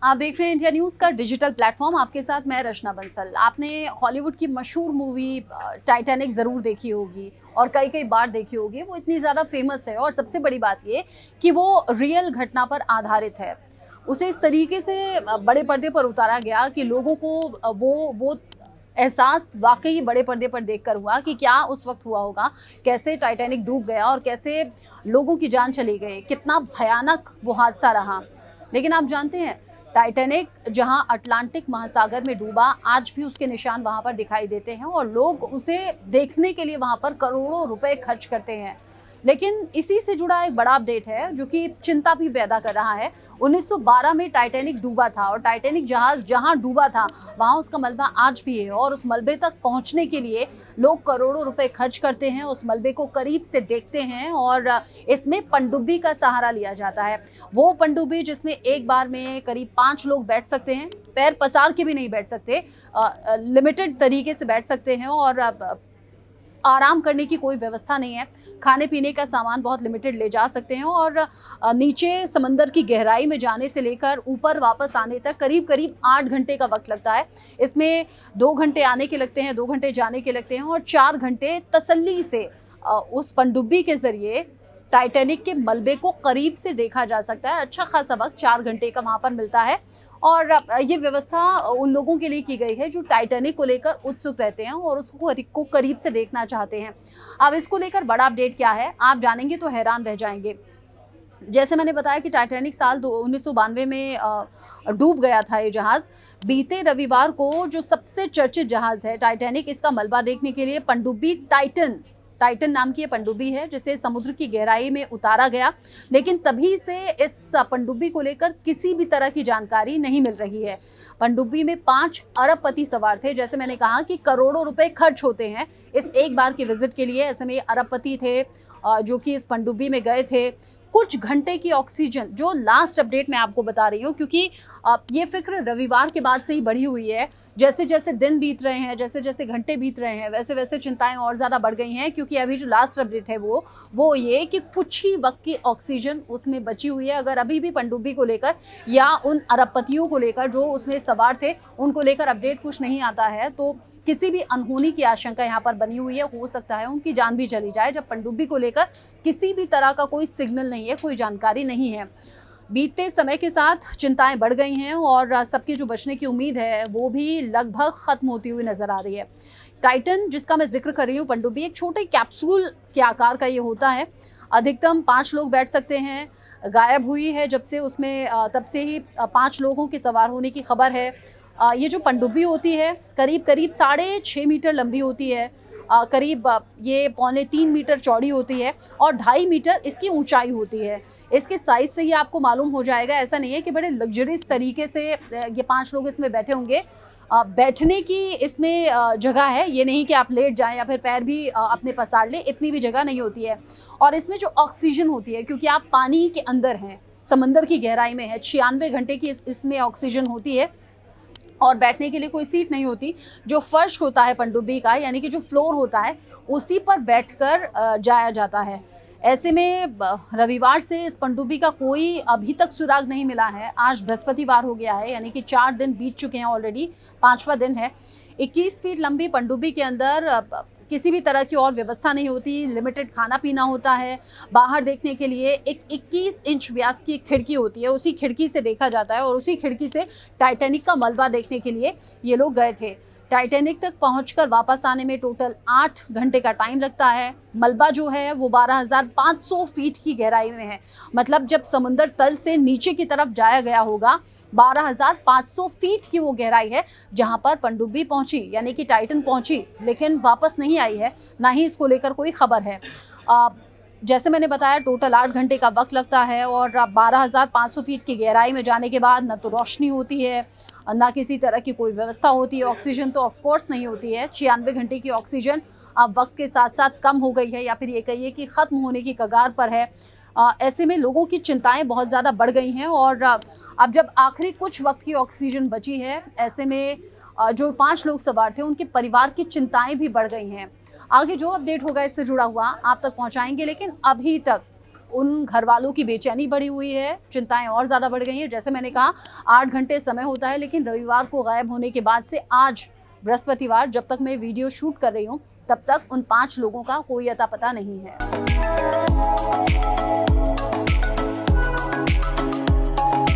आप देख रहे हैं इंडिया न्यूज़ का डिजिटल प्लेटफॉर्म। आपके साथ मैं रचना बंसल। आपने हॉलीवुड की मशहूर मूवी टाइटैनिक ज़रूर देखी होगी और कई कई बार देखी होगी। वो इतनी ज़्यादा फेमस है और सबसे बड़ी बात ये कि वो रियल घटना पर आधारित है। उसे इस तरीके से बड़े पर्दे पर उतारा गया कि लोगों को वो एहसास वाकई बड़े पर्दे पर देखकर हुआ कि क्या उस वक्त हुआ होगा, कैसे टाइटैनिक डूब गया और कैसे लोगों की जान चली गई, कितना भयानक वो हादसा रहा। लेकिन आप जानते हैं, टाइटैनिक जहां अटलांटिक महासागर में डूबा, आज भी उसके निशान वहां पर दिखाई देते हैं और लोग उसे देखने के लिए वहां पर करोड़ों रुपए खर्च करते हैं। लेकिन इसी से जुड़ा एक बड़ा अपडेट है जो कि चिंता भी पैदा कर रहा है। 1912 में टाइटैनिक डूबा था और टाइटैनिक जहाज जहां डूबा था वहां उसका मलबा आज भी है और उस मलबे तक पहुंचने के लिए लोग करोड़ों रुपए खर्च करते हैं, उस मलबे को करीब से देखते हैं और इसमें पनडुब्बी का सहारा लिया जाता है। वो पनडुब्बी जिसमें एक बार में करीब 5 लोग बैठ सकते हैं, पैर पसार के भी नहीं बैठ सकते, लिमिटेड तरीके से बैठ सकते हैं और आराम करने की कोई व्यवस्था नहीं है। खाने पीने का सामान बहुत लिमिटेड ले जा सकते हैं और नीचे समंदर की गहराई में जाने से लेकर ऊपर वापस आने तक करीब करीब 8 घंटे का वक्त लगता है। इसमें 2 घंटे आने के लगते हैं, 2 घंटे जाने के लगते हैं और 4 घंटे तसल्ली से उस पनडुब्बी के ज़रिए टाइटैनिक के मलबे को करीब से देखा जा सकता है। अच्छा खासा वक्त 4 घंटे का वहाँ पर मिलता है और ये व्यवस्था उन लोगों के लिए की गई है जो टाइटैनिक को लेकर उत्सुक रहते हैं और उसको करीब से देखना चाहते हैं। अब इसको लेकर बड़ा अपडेट क्या है, आप जानेंगे तो हैरान रह जाएंगे। जैसे मैंने बताया कि टाइटैनिक साल 1992 में डूब गया था ये जहाज़। बीते रविवार को जो सबसे चर्चित जहाज़ है टाइटैनिक, इसका मलबा देखने के लिए पनडुब्बी टाइटन नाम की ये पनडुब्बी है जिसे समुद्र की गहराई में उतारा गया, लेकिन तभी से इस पनडुब्बी को लेकर किसी भी तरह की जानकारी नहीं मिल रही है। पनडुब्बी में 5 अरबपति सवार थे। जैसे मैंने कहा कि करोड़ों रुपए खर्च होते हैं इस एक बार के विजिट के लिए। ऐसे में अरबपति थे जो कि इस पनडुब्बी में गए थे। कुछ घंटे की ऑक्सीजन, जो लास्ट अपडेट मैं आपको बता रही हूँ, क्योंकि ये फिक्र रविवार के बाद से ही बढ़ी हुई है। जैसे जैसे दिन बीत रहे हैं, जैसे जैसे घंटे बीत रहे हैं, वैसे वैसे चिंताएं और ज़्यादा बढ़ गई हैं। क्योंकि अभी जो लास्ट अपडेट है वो ये कि कुछ ही वक्त की ऑक्सीजन उसमें बची हुई है। अगर अभी भी पनडुब्बी को लेकर या उन अरबपतियों को लेकर जो उसमें सवार थे उनको लेकर अपडेट कुछ नहीं आता है तो किसी भी अनहोनी की आशंका यहाँ पर बनी हुई है। हो सकता है उनकी जान भी चली जाए जब पनडुब्बी को लेकर किसी भी तरह का कोई सिग्नल नहीं है, कोई जानकारी नहीं है। बीतते समय के साथ चिंताएं बढ़ गई हैं और सबकी जो बचने की उम्मीद है वो भी लगभग खत्म होती हुई नजर आ रही है। टाइटन जिसका मैं जिक्र कर रही हूँ, पनडुब्बी एक छोटे कैप्सूल के आकार का ये होता है। अधिकतम 5 लोग बैठ सकते हैं। गायब हुई है जब से उसमें तब से ही 5 लोगों के सवार होने की खबर है। ये जो पनडुब्बी होती है करीब करीब 6.5 मीटर लंबी होती है, करीब ये 2.25 मीटर चौड़ी होती है और 2.5 मीटर इसकी ऊंचाई होती है। इसके साइज़ से ही आपको मालूम हो जाएगा, ऐसा नहीं है कि बड़े लग्जरियस तरीके से ये 5 लोग इसमें बैठे होंगे। बैठने की इसमें जगह है, ये नहीं कि आप लेट जाएं या फिर पैर भी अपने पसार लें, इतनी भी जगह नहीं होती है। और इसमें जो ऑक्सीजन होती है, क्योंकि आप पानी के अंदर हैं, समंदर की गहराई में है, 96 घंटे की इसमें ऑक्सीजन होती है और बैठने के लिए कोई सीट नहीं होती। जो फर्श होता है पनडुब्बी का, यानी कि जो फ्लोर होता है, उसी पर बैठकर जाया जाता है। ऐसे में रविवार से इस पनडुब्बी का कोई अभी तक सुराग नहीं मिला है। आज बृहस्पतिवार हो गया है, यानी कि 4 दिन बीत चुके हैं ऑलरेडी, 5वां दिन है। 21 फीट लंबी पनडुब्बी के अंदर किसी भी तरह की और व्यवस्था नहीं होती। लिमिटेड खाना पीना होता है। बाहर देखने के लिए एक 21 इंच व्यास की एक खिड़की होती है, उसी खिड़की से देखा जाता है और उसी खिड़की से टाइटैनिक का मलबा देखने के लिए ये लोग गए थे। टाइटैनिक तक पहुंचकर वापस आने में टोटल 8 घंटे का टाइम लगता है। मलबा जो है वो 12,500 फीट की गहराई में है। मतलब जब समुद्र तल से नीचे की तरफ जाया गया होगा, 12,500 फीट की वो गहराई है जहां पर पनडुब्बी पहुंची, यानी कि टाइटन पहुंची, लेकिन वापस नहीं आई है, ना ही इसको लेकर कोई खबर है। जैसे मैंने बताया, टोटल 8 घंटे का वक्त लगता है और 12,500 फीट की गहराई में जाने के बाद न तो रोशनी होती है, ना किसी तरह की कोई व्यवस्था होती है। ऑक्सीजन तो ऑफ कोर्स नहीं होती है। 96 घंटे की ऑक्सीजन अब वक्त के साथ साथ कम हो गई है, या फिर ये कहिए कि ख़त्म होने की कगार पर है। ऐसे में लोगों की चिंताएं बहुत ज़्यादा बढ़ गई हैं और अब जब आखिरी कुछ वक्त की ऑक्सीजन बची है, ऐसे में जो 5 लोग सवार थे उनके परिवार की चिंताएं भी बढ़ गई हैं। आगे जो अपडेट होगा इससे जुड़ा हुआ आप तक पहुंचाएंगे, लेकिन अभी तक उन घर वालों की बेचैनी बढ़ी हुई है, चिंताएं और ज़्यादा बढ़ गई हैं। जैसे मैंने कहा 8 घंटे समय होता है, लेकिन रविवार को गायब होने के बाद से आज बृहस्पतिवार, जब तक मैं वीडियो शूट कर रही हूँ तब तक उन 5 लोगों का कोई अता पता नहीं है।